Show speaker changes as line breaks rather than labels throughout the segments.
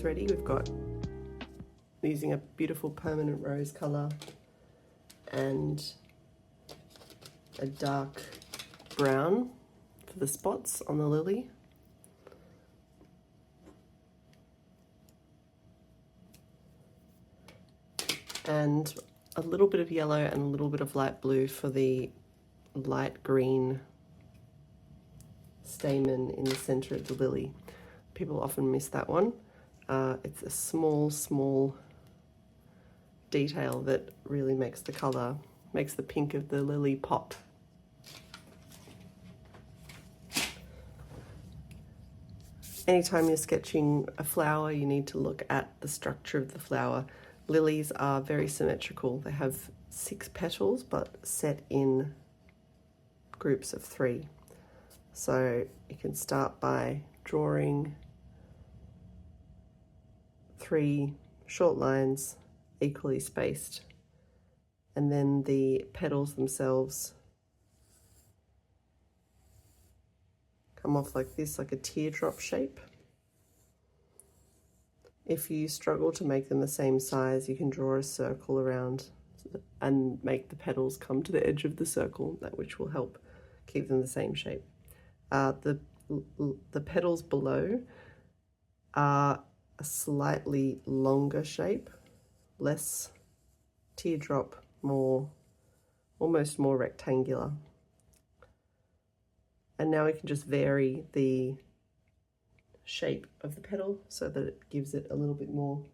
ready. We've got using a beautiful permanent rose colour and a dark brown for the spots on the lily. And a little bit of yellow and a little bit of light blue for the light green stamen in the center of the lily. People often miss that one. It's a small detail that really makes the color, makes the pink of the lily pop. Anytime you're sketching a flower, you need to look at the structure of the flower. Lilies are very symmetrical. They have 6 petals, but set in groups of 3. So you can start by drawing 3 short lines, equally spaced, and then the petals themselves come off like this, like a teardrop shape. If you struggle to make them the same size, you can draw a circle around and make the petals come to the edge of the circle, which will help keep them the same shape. The petals below are a slightly longer shape, less teardrop, almost more rectangular. And now we can just vary the shape of the petal so that it gives it a little bit more,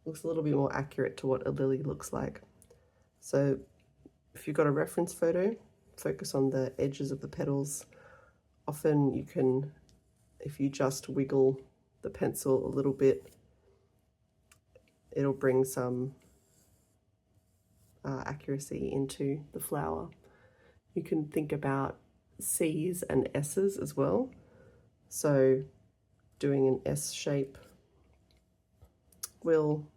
looks a little bit more accurate to what a lily looks like. So if you've got a reference photo, focus on the edges of the petals. Often you can, if you just wiggle the pencil a little bit, it'll bring some accuracy into the flower. You can think about C's and S's as well. So doing an S shape will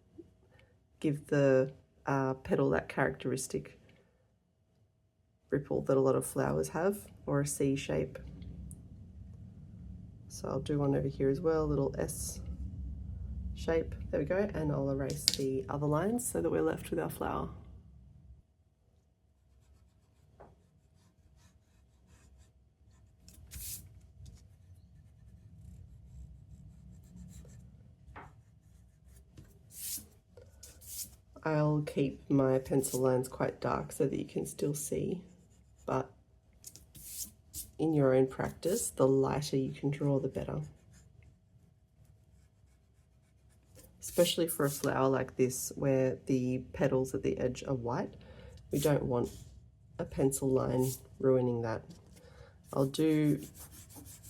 give the petal that characteristic ripple that a lot of flowers have, or a C shape. So I'll do one over here as well, little S shape. There we go, and I'll erase the other lines so that we're left with our flower. I'll keep my pencil lines quite dark so that you can still see, but in your own practice, the lighter you can draw, the better. Especially for a flower like this, where the petals at the edge are white. We don't want a pencil line ruining that. I'll do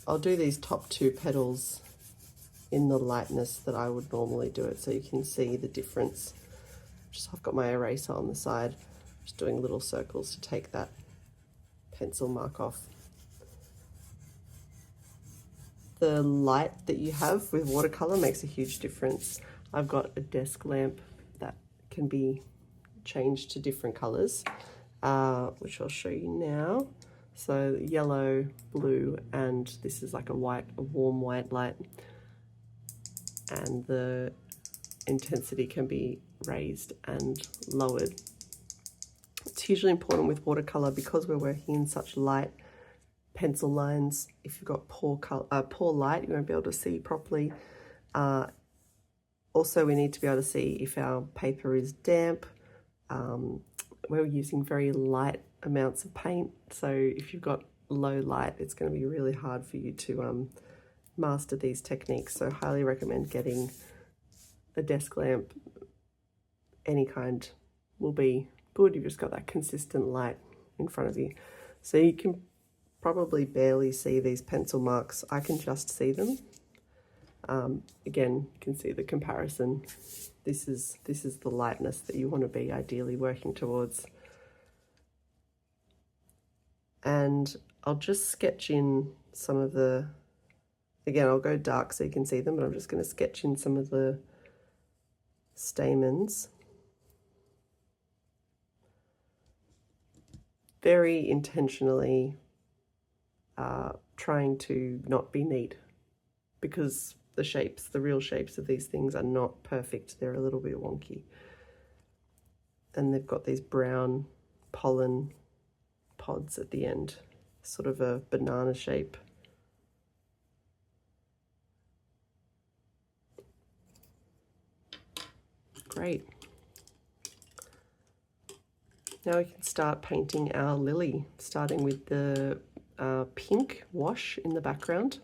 these top 2 petals in the lightness that I would normally do it, so you can see the difference. I've got my eraser on the side, just doing little circles to take that pencil mark off. The light that you have with watercolor makes a huge difference. I've got a desk lamp that can be changed to different colors, which I'll show you now. So yellow, blue, and this is like a warm white light. And the intensity can be raised and lowered. It's hugely important with watercolor because we're working in such light pencil lines. If you've got poor light, you won't be able to see properly. Also, we need to be able to see if our paper is damp. We're using very light amounts of paint, so if you've got low light, it's going to be really hard for you to master these techniques. So highly recommend getting a desk lamp. Any kind will be good. You've just got that consistent light in front of you. So you can probably barely see these pencil marks. I can just see them. Again, you can see the comparison. This is the lightness that you want to be ideally working towards. And I'll just sketch in some of the, again, I'll go dark so you can see them, but I'm just going to sketch in some of the stamens. Very intentionally trying to not be neat, because the shapes, the real shapes of these things are not perfect. They're a little bit wonky. And they've got these brown pollen pods at the end, sort of a banana shape. Great. Now we can start painting our lily, starting with the pink wash in the background.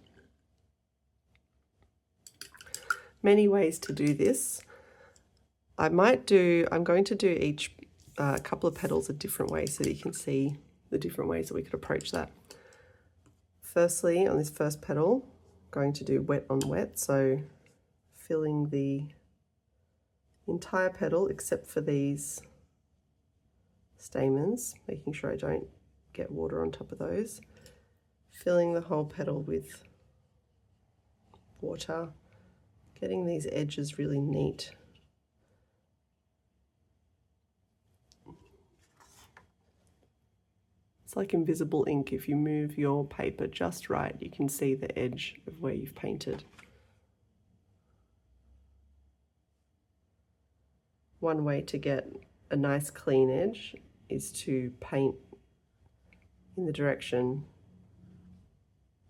Many ways to do this. I'm going to do each couple of petals a different way so that you can see the different ways that we could approach that. Firstly, on this first petal, I'm going to do wet on wet, so filling the entire petal except for these stamens, making sure I don't get water on top of those. Filling the whole petal with water, getting these edges really neat. It's like invisible ink. If you move your paper just right, you can see the edge of where you've painted. One way to get a nice clean edge is to paint in the direction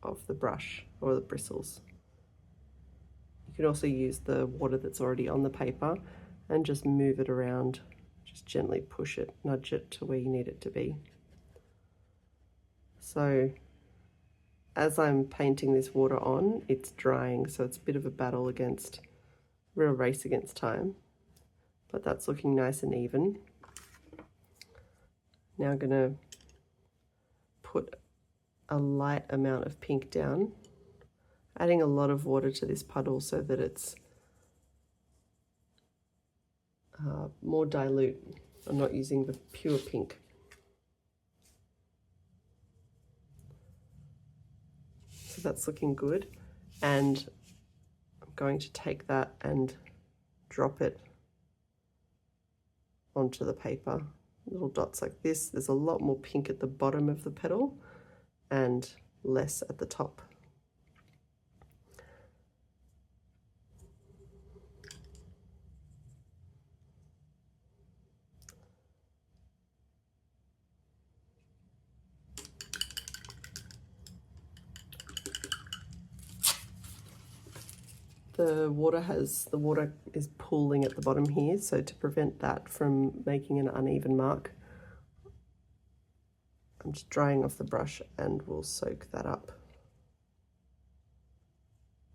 of the brush or the bristles. You can also use the water that's already on the paper and just move it around, just gently push it, nudge it to where you need it to be. So as I'm painting this water on, it's drying, so it's a bit of a battle against, real race against time, but that's looking nice and even. Now I'm going to put a light amount of pink down, adding a lot of water to this puddle so that it's more dilute. I'm not using the pure pink. So that's looking good, and I'm going to take that and drop it onto the paper. Little dots like this. There's a lot more pink at the bottom of the petal and less at the top. The water is pooling at the bottom here, so to prevent that from making an uneven mark, I'm just drying off the brush and we'll soak that up.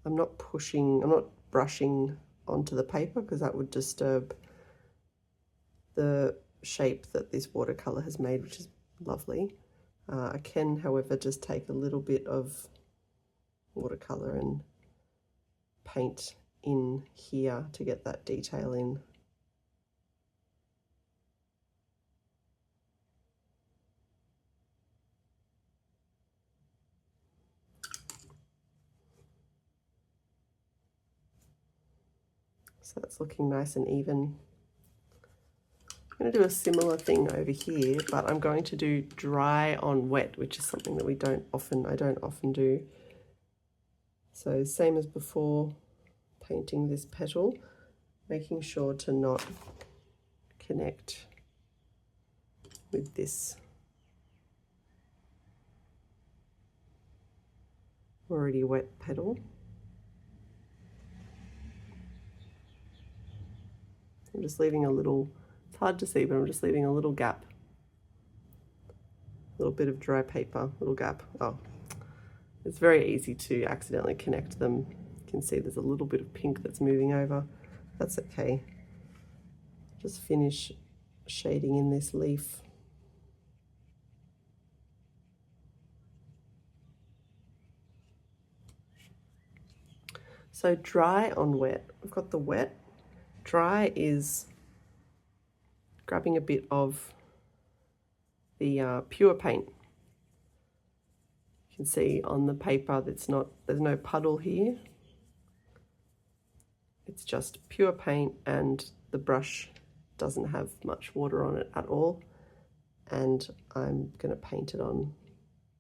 I'm not brushing onto the paper because that would disturb the shape that this watercolour has made, which is lovely. I can, however, just take a little bit of watercolour and paint in here to get that detail in. So that's looking nice and even. I'm going to do a similar thing over here, but I'm going to do dry on wet, which is something that I don't often do. So same as before, painting this petal, making sure to not connect with this already wet petal. I'm just leaving a little, it's hard to see, but I'm just leaving a little gap. A little bit of dry paper, little gap. Oh, it's very easy to accidentally connect them. You can see there's a little bit of pink that's moving over. That's okay. Just finish shading in this leaf. So dry on wet. I've got the wet. Dry is grabbing a bit of the pure paint. You can see on the paper there's no puddle here. It's just pure paint and the brush doesn't have much water on it at all. And I'm going to paint it on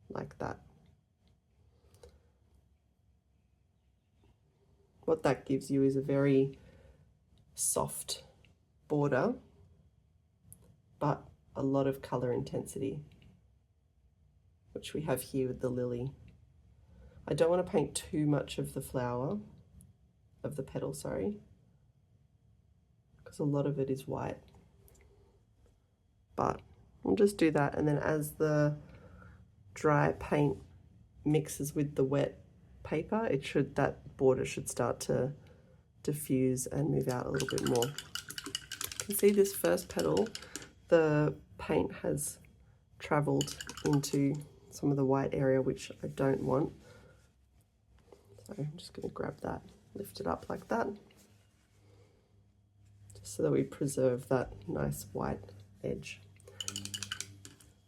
like that. what that gives you is a very soft border, but a lot of colour intensity, which we have here with the lily. I don't want to paint too much of the flower, of the petal, sorry, because a lot of it is white. But we'll just do that, and then as the dry paint mixes with the wet paper, that border should start to diffuse and move out a little bit more. You can see this first petal, the paint has travelled into some of the white area, which I don't want. So I'm just going to grab that, lift it up like that, just so that we preserve that nice white edge.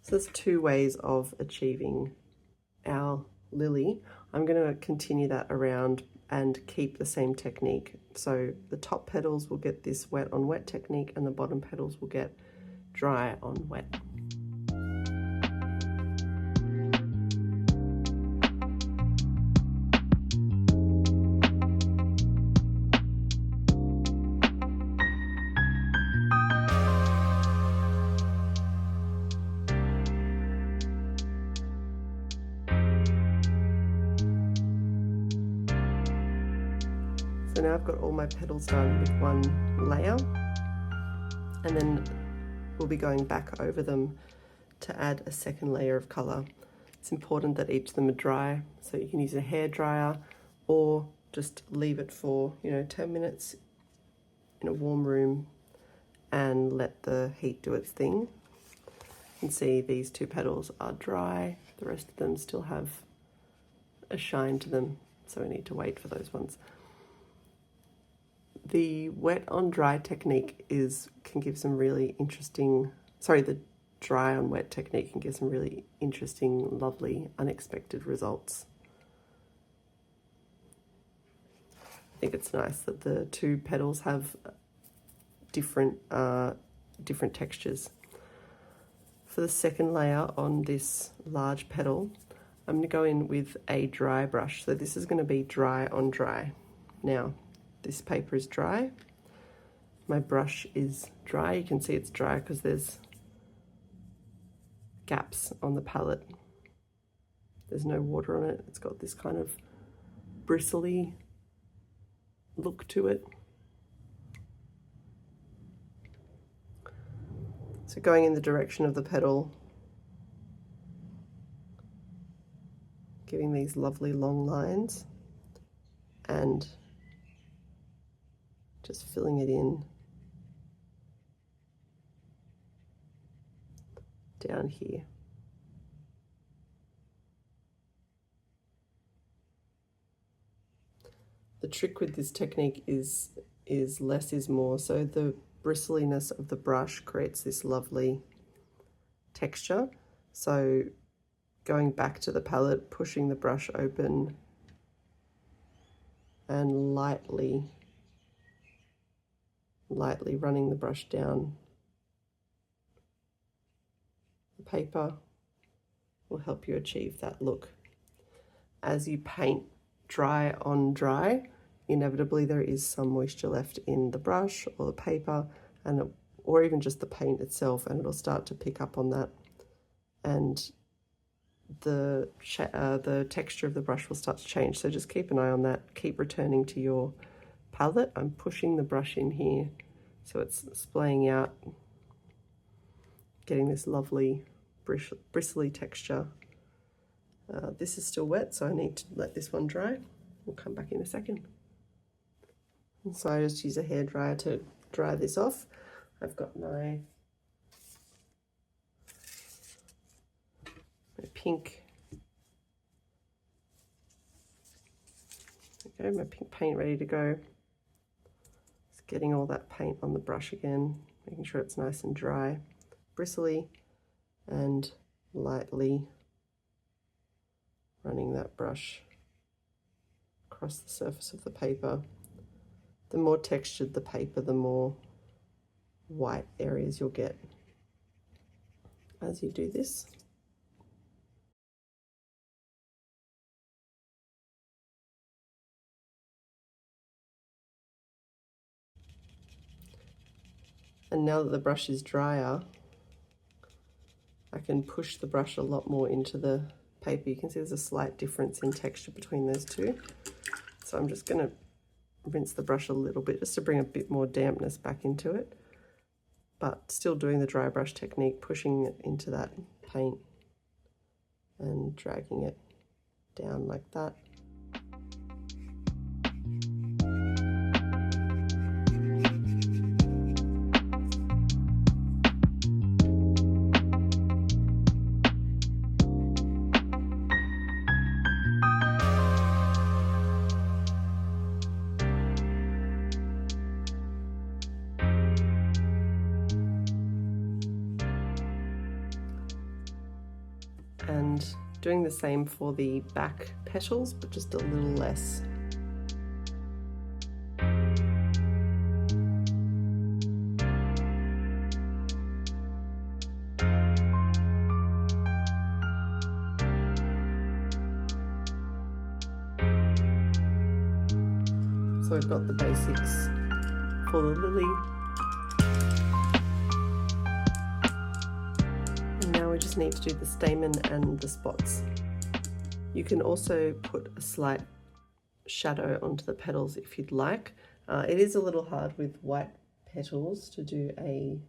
So there's two ways of achieving our lily. I'm going to continue that around and keep the same technique. So the top petals will get this wet on wet technique, and the bottom petals will get dry on wet. So now I've got all my petals done with one layer, and then we'll be going back over them to add a second layer of colour. It's important that each of them are dry, so you can use a hair dryer or just leave it for 10 minutes in a warm room and let the heat do its thing. You can see these two petals are dry, the rest of them still have a shine to them, so we need to wait for those ones. The wet on dry technique can give some really interesting, the dry on wet technique can give some really interesting, lovely, unexpected results. I think it's nice that the two petals have different textures. For the second layer on this large petal, I'm going to go in with a dry brush. So this is going to be dry on dry. Now, this paper is dry. My brush is dry. You can see it's dry because there's gaps on the palette. There's no water on it. It's got this kind of bristly look to it. So going in the direction of the petal, giving these lovely long lines and just filling it in down here. The trick with this technique is less is more. So the bristliness of the brush creates this lovely texture. So going back to the palette, pushing the brush open and lightly running the brush down the paper will help you achieve that look. As you paint dry on dry, inevitably there is some moisture left in the brush or the paper, or even just the paint itself, and it'll start to pick up on that, and the texture of the brush will start to change. So just keep an eye on that. Keep returning to your palette. I'm pushing the brush in here so it's splaying out, getting this lovely bristly texture. This is still wet, so I need to let this one dry. We'll come back in a second. And so I just use a hairdryer to dry this off. I've got my pink, okay, my pink paint ready to go. Just getting all that paint on the brush again, making sure it's nice and dry, bristly, and lightly running that brush across the surface of the paper. The more textured the paper, the more white areas you'll get as you do this. And now that the brush is drier, I can push the brush a lot more into the paper. You can see there's a slight difference in texture between those two. So I'm just going to rinse the brush a little bit just to bring a bit more dampness back into it, but still doing the dry brush technique, pushing it into that paint and dragging it down like that. And doing the same for the back petals, but just a little less. So we've got the basics for the lily. Just need to do the stamen and the spots. You can also put a slight shadow onto the petals if you'd like. It is a little hard with white petals to do a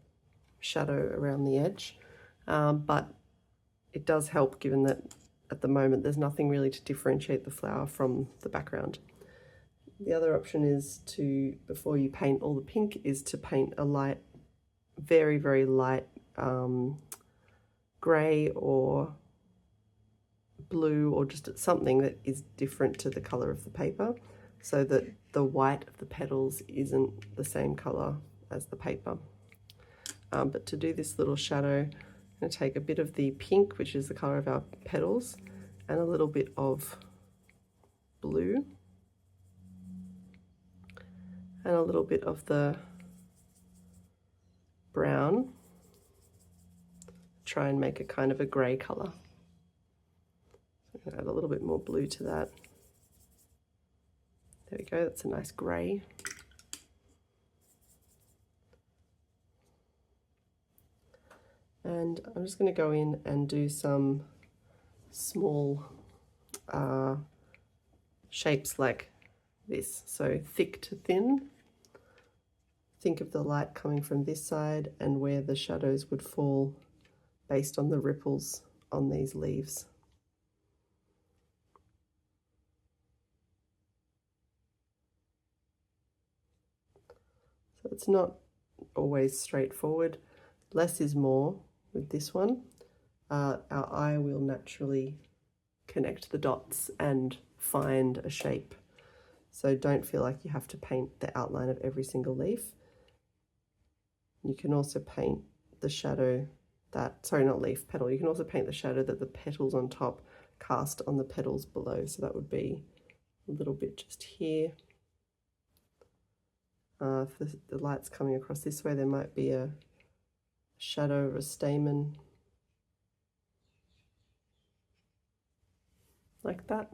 shadow around the edge, but it does help given that at the moment there's nothing really to differentiate the flower from the background. The other option is to, before you paint all the pink, is to paint a light, very, very light grey or blue, or just something that is different to the colour of the paper, so that the white of the petals isn't the same colour as the paper. But to do this little shadow, I'm going to take a bit of the pink, which is the colour of our petals, and a little bit of blue, and a little bit of the brown. Try and make a kind of a grey colour. So I'm going to add a little bit more blue to that. There we go, that's a nice grey. And I'm just going to go in and do some small shapes like this. So thick to thin. Think of the light coming from this side and where the shadows would fall based on the ripples on these leaves. So it's not always straightforward. Less is more with this one. Our eye will naturally connect the dots and find a shape. So don't feel like you have to paint the outline of every single leaf. You can also paint the shadow that, sorry, not leaf, petal. You can also paint the shadow that the petals on top cast on the petals below. So that would be a little bit just here. If the light's coming across this way, there might be a shadow of a stamen. Like that.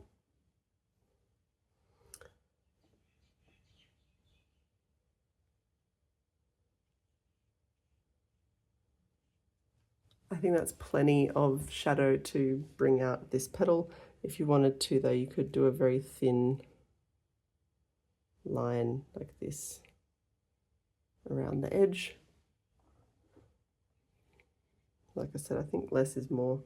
I think that's plenty of shadow to bring out this petal. If you wanted to, though, you could do a very thin line like this around the edge. Like I said, I think less is more.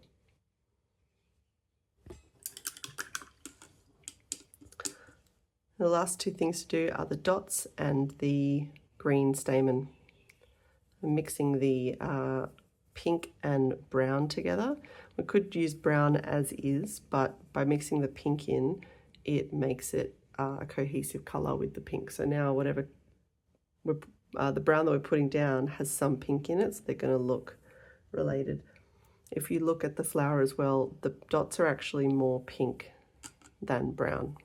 The last two things to do are the dots and the green stamen. I'm mixing the pink and brown together. We could use brown as is, but by mixing the pink in, it makes it a cohesive color with the pink. So now whatever the brown that we're putting down has some pink in it, so they're going to look related. If you look at the flower as well, the dots are actually more pink than brown.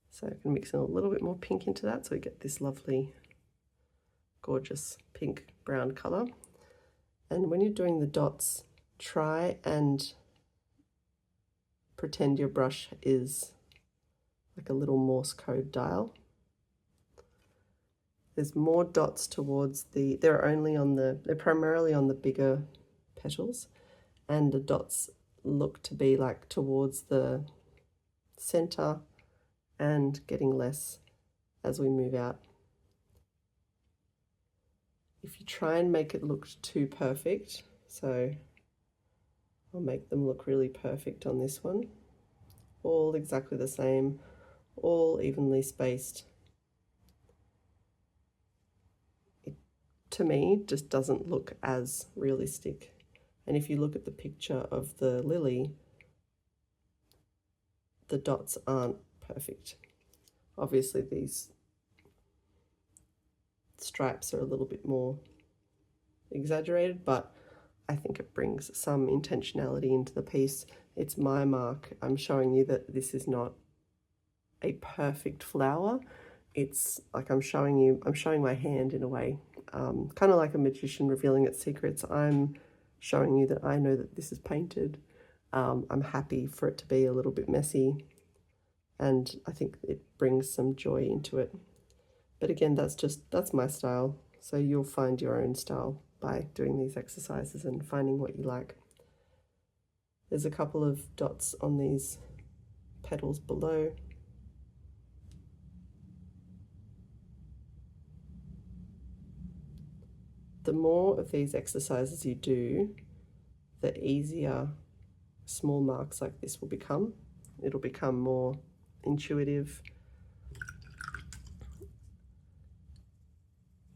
So I can mix in a little bit more pink into that, so we get this lovely, gorgeous pink brown color. And when you're doing the dots, try and pretend your brush is like a little Morse code dial. There's more dots towards they're primarily on the bigger petals, and the dots look to be like towards the center and getting less as we move out. If you try and make it look too perfect, so I'll make them look really perfect on this one, all exactly the same, all evenly spaced. It, to me, just doesn't look as realistic. And if you look at the picture of the lily, the dots aren't perfect. Obviously these stripes are a little bit more exaggerated, but I think it brings some intentionality into the piece. It's my mark. I'm showing you that this is not a perfect flower. It's like I'm showing my hand in a way, kind of like a magician revealing its secrets. I'm showing you that I know that this is painted. I'm happy for it to be a little bit messy, and I think it brings some joy into it. But again, that's my style. So you'll find your own style by doing these exercises and finding what you like. There's a couple of dots on these petals below. The more of these exercises you do, the easier small marks like this will become. It'll become more intuitive,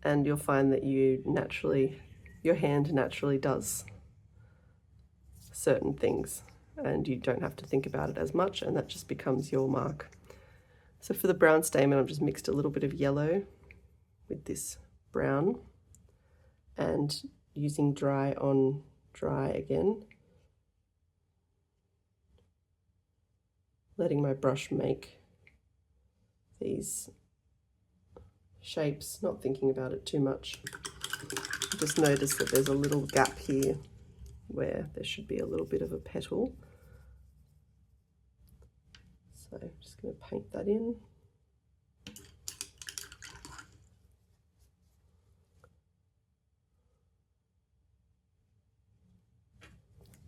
and you'll find that your hand naturally does certain things, and you don't have to think about it as much, and that just becomes your mark. So for the brown stamen, I've just mixed a little bit of yellow with this brown, and using dry on dry again, letting my brush make these shapes, not thinking about it too much. Just notice that there's a little gap here where there should be a little bit of a petal. So I'm just going to paint that in.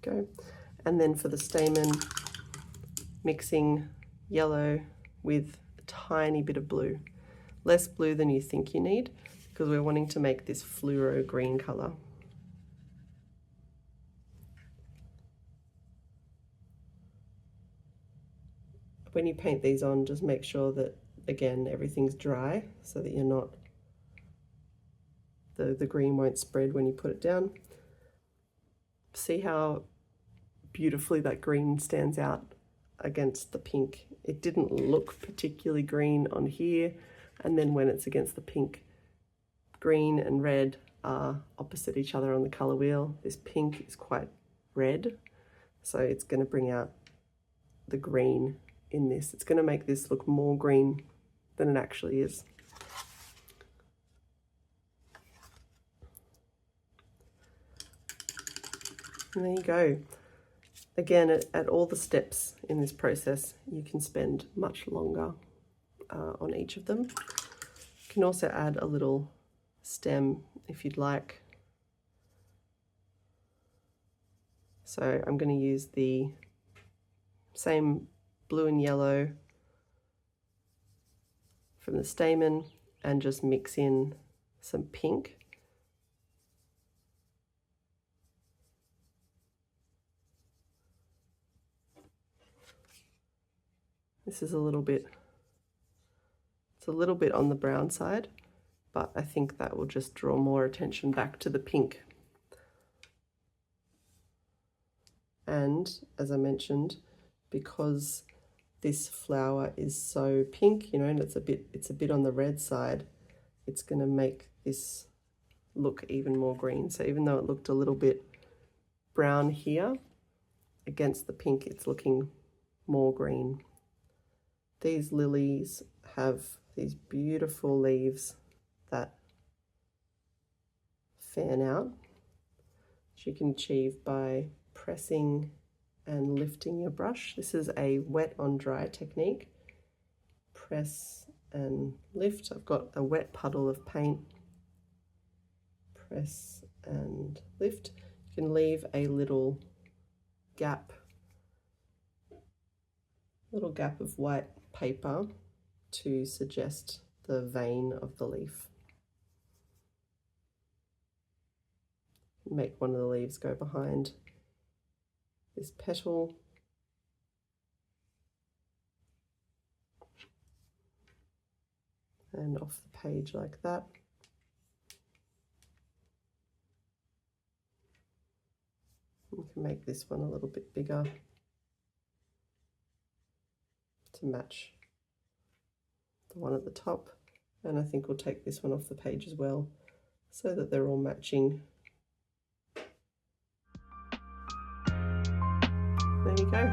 Go. And then for the stamen, mixing yellow with a tiny bit of blue. Less blue than you think you need, because we're wanting to make this fluoro green color. When you paint these on, just make sure that, again, everything's dry so that you're not, the green won't spread when you put it down. See how beautifully that green stands out against the pink. It didn't look particularly green on here, and then when it's against the pink, green and red are opposite each other on the color wheel. This pink is quite red, so it's going to bring out the green in this. It's going to make this look more green than it actually is. And there you go. Again, at all the steps in this process, you can spend much longer on each of them. You can also add a little stem if you'd like. So I'm going to use the same blue and yellow from the stamen and just mix in some pink. This is a little bit, it's a little bit on the brown side, but I think that will just draw more attention back to the pink. And as I mentioned, because this flower is so pink, you know, and it's a bit on the red side, it's going to make this look even more green. So even though it looked a little bit brown here, against the pink, it's looking more green. These lilies have these beautiful leaves that fan out, which you can achieve by pressing and lifting your brush. This is a wet on dry technique. Press and lift. I've got a wet puddle of paint. Press and lift. You can leave a little gap of white paper to suggest the vein of the leaf. Make one of the leaves go behind this petal. And off the page like that. You can make this one a little bit bigger to match the one at the top, and I think we'll take this one off the page as well so that they're all matching. There you go.